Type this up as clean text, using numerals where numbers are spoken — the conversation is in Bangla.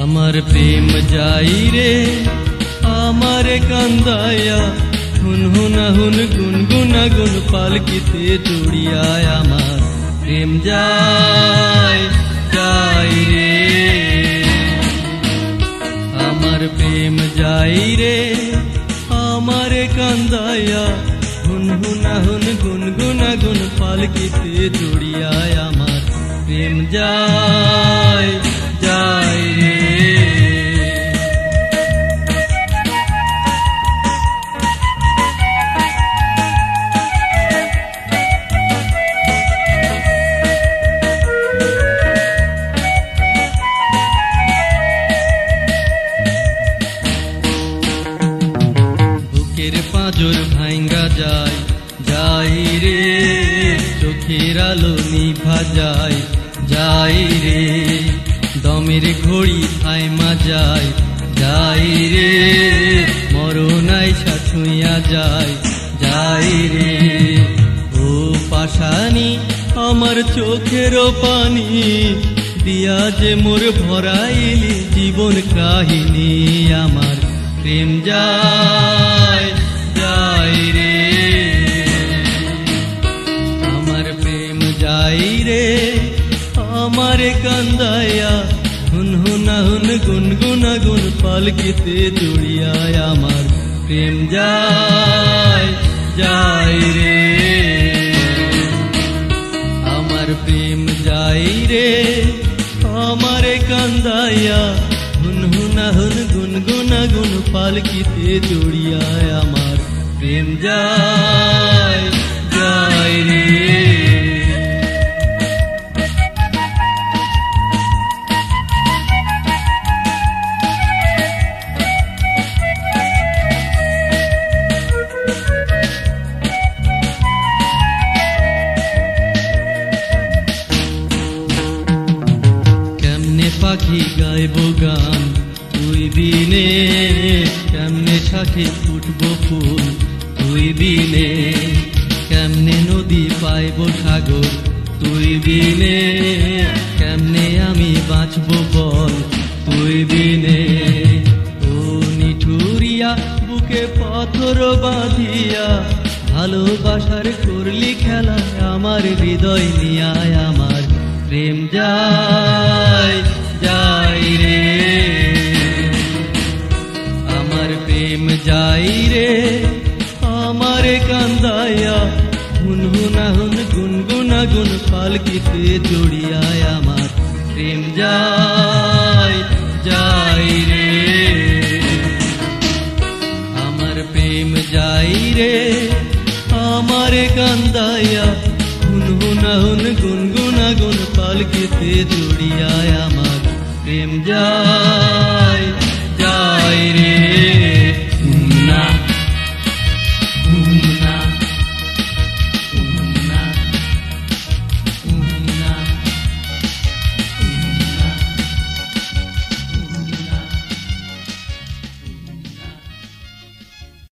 আমার প্রেম যাই রে আমারে কান্দায়া হুনহুনা হুন গুনগুনা গুন পালকিতে চড়িয়ায় আমার প্রেম যাই যাই রে আমার প্রেম যাই রে আমারে কান্দায়া হুনহুনা হুন গুনগুনা গুন পালকিতে চড়িয়ায় আমার প্রেম যাই যাই রে বুকের পাঁজর ভাঙ্গা যায় যাই রে চোখের আলো নিভা যায় যাই রে দমের ঘড়ি থাইমা যায় যাই রে মরণ আইসা ছুঁয়া যায় যাই রে ও পাশানি আমার চোখের পানি দিয়া যে মোর ভরাইলি জীবন কাহিনী আমার প্রেম যায় যাই রে আমার প্রেম যাই রে আমারে কান্দায়া হুনহুনা হুন গুনগুনা গুন পালকিতে চড়িয়ায় আমার প্রেম যায় যাই রে আমার প্রেম যাই রে আমারে কান্দায়া হুনহুনা হুন গুনগুনা গুন পালকিতে চড়িয়ায় আমার প্রেম যায় যাই রে পাখি গাইব গান তুই বিনে কেমনে শাখে ফুটব ফুল তুই বিনে কেমনে নদী পাইব সাগর তুই বিনে কেমনে আমি বাঁচব বল তুই বিনে ও নিঠুরিয়া বুকে পাথর বাঁধিয়া ভালোবাসার করলি খেলা আমার হৃদয় নিয়ায় আমার প্রেম যায় যাই রে আমার প্রেম যাই রে আমারে কান্দায়া হুনহুনা হুন গুনগুনা গুন পালকিতে চড়িয়ায় আমার প্রেম যায় যাই রে আমার প্রেম যাই রে আমারে কান্দায়া হুনহুনা হুন গুনগুনা গুন পালকিতে চড়িয়ায় আমার প্রেম যায়।